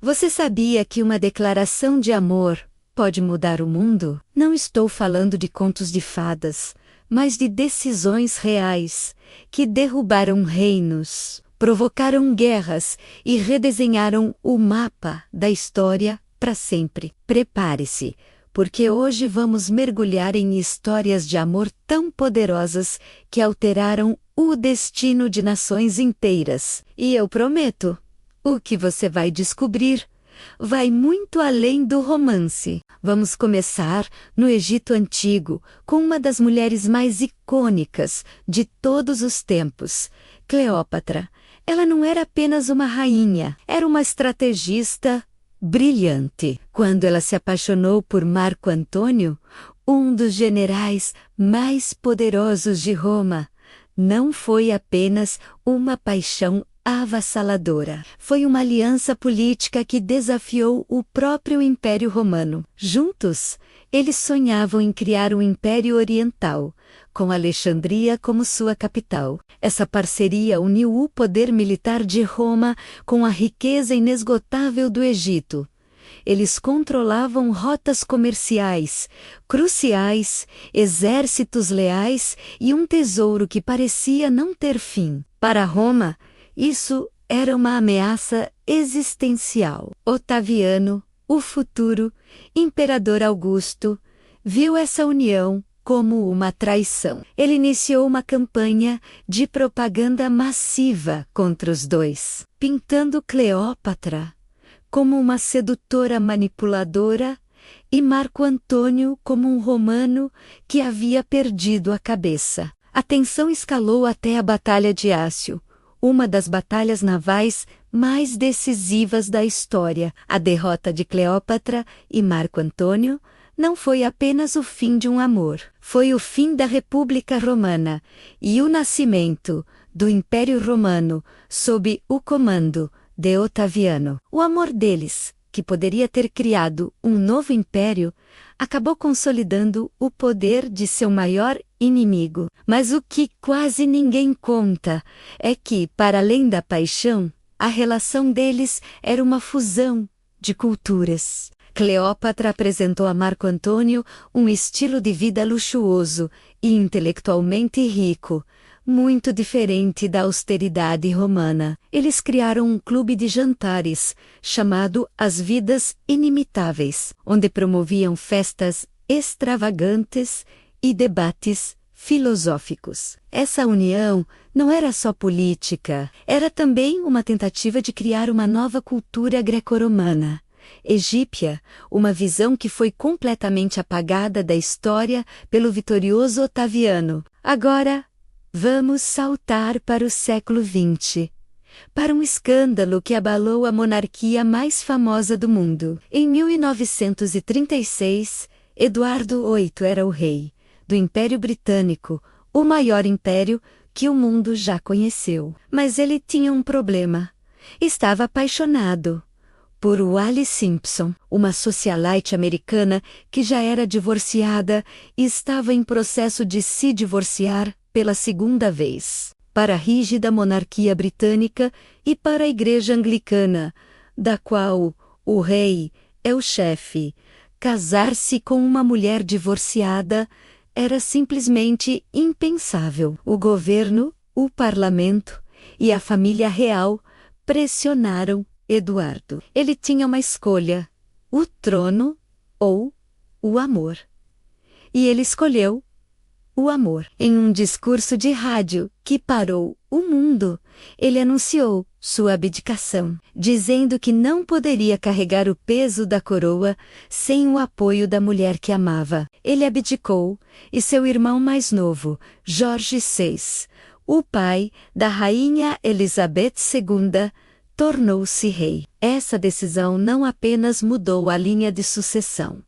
Você sabia que uma declaração de amor pode mudar o mundo? Não estou falando de contos de fadas, mas de decisões reais que derrubaram reinos, provocaram guerras e redesenharam o mapa da história para sempre. Prepare-se, porque hoje vamos mergulhar em histórias de amor tão poderosas que alteraram o destino de nações inteiras. E eu prometo, o que você vai descobrir vai muito além do romance. Vamos começar no Egito Antigo, com uma das mulheres mais icônicas de todos os tempos, Cleópatra. Ela não era apenas uma rainha, era uma estrategista brilhante. Quando ela se apaixonou por Marco Antônio, um dos generais mais poderosos de Roma, não foi apenas uma paixão avassaladora. Foi uma aliança política que desafiou o próprio Império Romano. Juntos, eles sonhavam em criar um Império Oriental, com Alexandria como sua capital. Essa parceria uniu o poder militar de Roma com a riqueza inesgotável do Egito. Eles controlavam rotas comerciais, cruciais, exércitos leais e um tesouro que parecia não ter fim. Para Roma, isso era uma ameaça existencial. Otaviano, o futuro imperador Augusto, viu essa união como uma traição. Ele iniciou uma campanha de propaganda massiva contra os dois, pintando Cleópatra como uma sedutora manipuladora e Marco Antônio como um romano que havia perdido a cabeça. A tensão escalou até a Batalha de Ácio, uma das batalhas navais mais decisivas da história. A derrota de Cleópatra e Marco Antônio não foi apenas o fim de um amor, foi o fim da República Romana e o nascimento do Império Romano sob o comando de Otaviano. O amor deles, que poderia ter criado um novo império, acabou consolidando o poder de seu maior inimigo. Mas o que quase ninguém conta é que, para além da paixão, a relação deles era uma fusão de culturas. Cleópatra apresentou a Marco Antônio um estilo de vida luxuoso e intelectualmente rico, muito diferente da austeridade romana. Eles criaram um clube de jantares, chamado As Vidas Inimitáveis, onde promoviam festas extravagantes e debates filosóficos. Essa união não era só política, era também uma tentativa de criar uma nova cultura greco-romana, egípcia, uma visão que foi completamente apagada da história pelo vitorioso Otaviano. Agora, vamos saltar para o século XX, para um escândalo que abalou a monarquia mais famosa do mundo. Em 1936, Eduardo VIII era o rei do Império Britânico, o maior império que o mundo já conheceu. Mas ele tinha um problema. Estava apaixonado por Wallis Simpson, uma socialite americana que já era divorciada e estava em processo de se divorciar pela segunda vez. Para a rígida monarquia britânica e para a Igreja Anglicana, da qual o rei é o chefe, casar-se com uma mulher divorciada era simplesmente impensável. O governo, o parlamento e a família real pressionaram Eduardo. Ele tinha uma escolha: o trono ou o amor. E ele escolheu o amor. Em um discurso de rádio que parou o mundo, ele anunciou sua abdicação, dizendo que não poderia carregar o peso da coroa sem o apoio da mulher que amava. Ele abdicou, e seu irmão mais novo, Jorge VI, o pai da rainha Elizabeth II, tornou-se rei. Essa decisão não apenas mudou a linha de sucessão,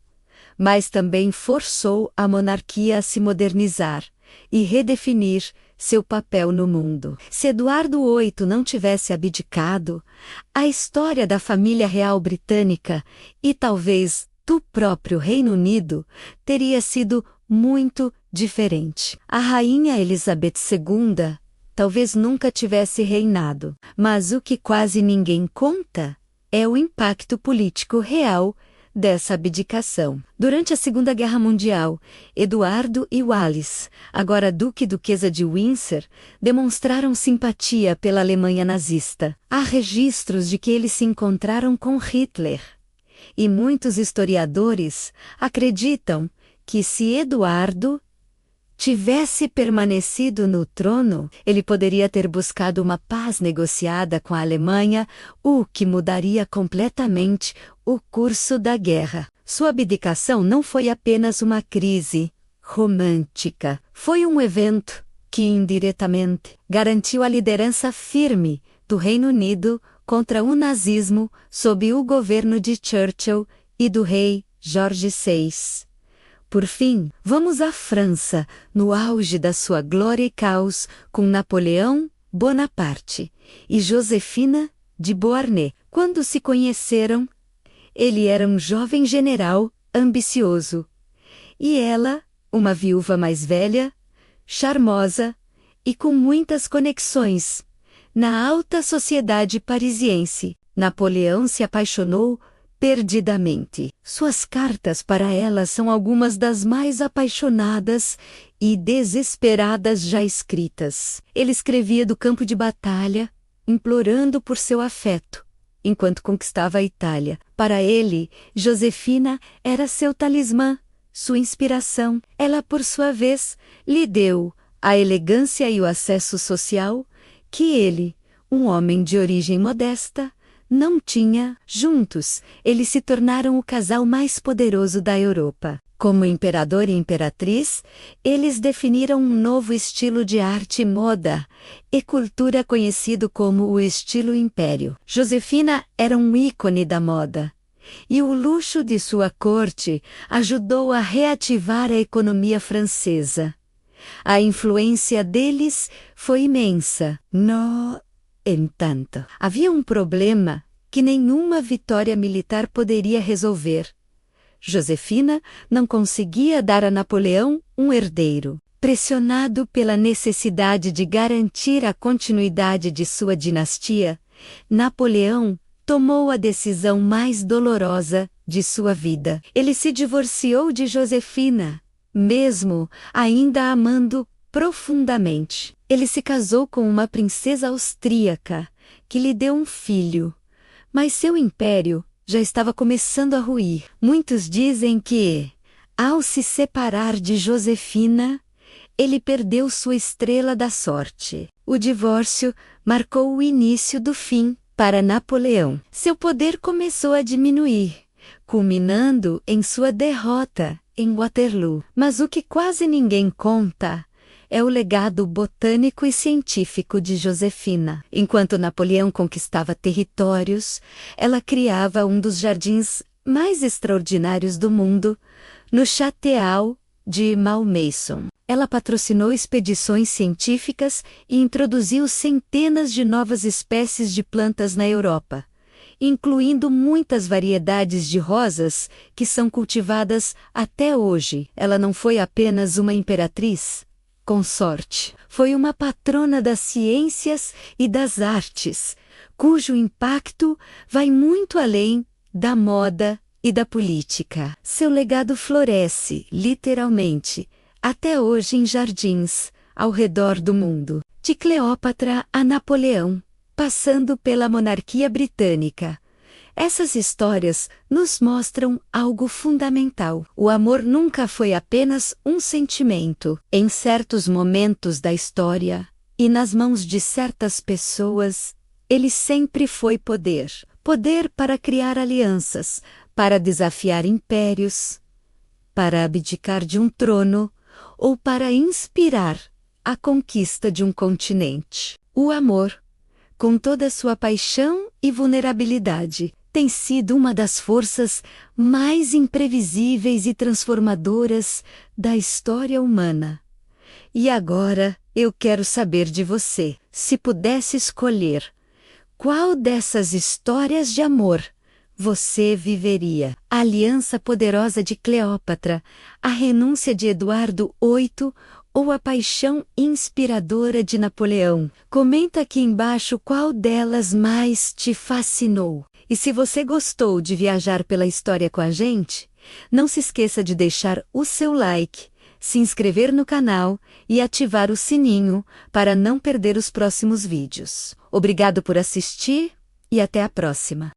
mas também forçou a monarquia a se modernizar e redefinir seu papel no mundo. Se Eduardo VIII não tivesse abdicado, a história da família real britânica e talvez do próprio Reino Unido teria sido muito diferente. A rainha Elizabeth II talvez nunca tivesse reinado, mas o que quase ninguém conta é o impacto político real dessa abdicação. Durante a Segunda Guerra Mundial, Eduardo e Wallis, agora Duque e Duquesa de Windsor, demonstraram simpatia pela Alemanha nazista. Há registros de que eles se encontraram com Hitler. E muitos historiadores acreditam que se Eduardo tivesse permanecido no trono, ele poderia ter buscado uma paz negociada com a Alemanha, o que mudaria completamente o curso da guerra. Sua abdicação não foi apenas uma crise romântica, foi um evento que, indiretamente, garantiu a liderança firme do Reino Unido contra o nazismo sob o governo de Churchill e do rei Jorge VI. Por fim, vamos à França, no auge da sua glória e caos, com Napoleão Bonaparte e Josefina de Beauharnais. Quando se conheceram, ele era um jovem general ambicioso, e ela, uma viúva mais velha, charmosa e com muitas conexões na alta sociedade parisiense. Napoleão se apaixonou perdidamente. Suas cartas para ela são algumas das mais apaixonadas e desesperadas já escritas. Ele escrevia do campo de batalha, implorando por seu afeto, enquanto conquistava a Itália. Para ele, Josefina era seu talismã, sua inspiração. Ela, por sua vez, lhe deu a elegância e o acesso social que ele, um homem de origem modesta, não tinha. Juntos, eles se tornaram o casal mais poderoso da Europa. Como imperador e imperatriz, eles definiram um novo estilo de arte, moda e cultura conhecido como o estilo império. Josefina era um ícone da moda, e o luxo de sua corte ajudou a reativar a economia francesa. A influência deles foi imensa. No entanto, havia um problema que nenhuma vitória militar poderia resolver. Josefina não conseguia dar a Napoleão um herdeiro. Pressionado pela necessidade de garantir a continuidade de sua dinastia, Napoleão tomou a decisão mais dolorosa de sua vida. Ele se divorciou de Josefina, mesmo ainda a amando profundamente. Ele se casou com uma princesa austríaca, que lhe deu um filho, mas seu império já estava começando a ruir. Muitos dizem que, ao se separar de Josefina, ele perdeu sua estrela da sorte. O divórcio marcou o início do fim para Napoleão. Seu poder começou a diminuir, culminando em sua derrota em Waterloo. Mas o que quase ninguém conta é o legado botânico e científico de Josefina. Enquanto Napoleão conquistava territórios, ela criava um dos jardins mais extraordinários do mundo, no Château de Malmaison. Ela patrocinou expedições científicas e introduziu centenas de novas espécies de plantas na Europa, incluindo muitas variedades de rosas que são cultivadas até hoje. Ela não foi apenas uma imperatriz consorte, foi uma patrona das ciências e das artes, cujo impacto vai muito além da moda e da política. Seu legado floresce, literalmente, até hoje em jardins, ao redor do mundo. De Cleópatra a Napoleão, passando pela monarquia britânica. Essas histórias nos mostram algo fundamental. O amor nunca foi apenas um sentimento. Em certos momentos da história, e nas mãos de certas pessoas, ele sempre foi poder. Poder para criar alianças, para desafiar impérios, para abdicar de um trono, ou para inspirar a conquista de um continente. O amor, com toda sua paixão e vulnerabilidade, tem sido uma das forças mais imprevisíveis e transformadoras da história humana. E agora eu quero saber de você, se pudesse escolher, qual dessas histórias de amor você viveria? A aliança poderosa de Cleópatra, a renúncia de Eduardo VIII ou a paixão inspiradora de Napoleão? Comenta aqui embaixo qual delas mais te fascinou. E se você gostou de viajar pela história com a gente, não se esqueça de deixar o seu like, se inscrever no canal e ativar o sininho para não perder os próximos vídeos. Obrigado por assistir e até a próxima!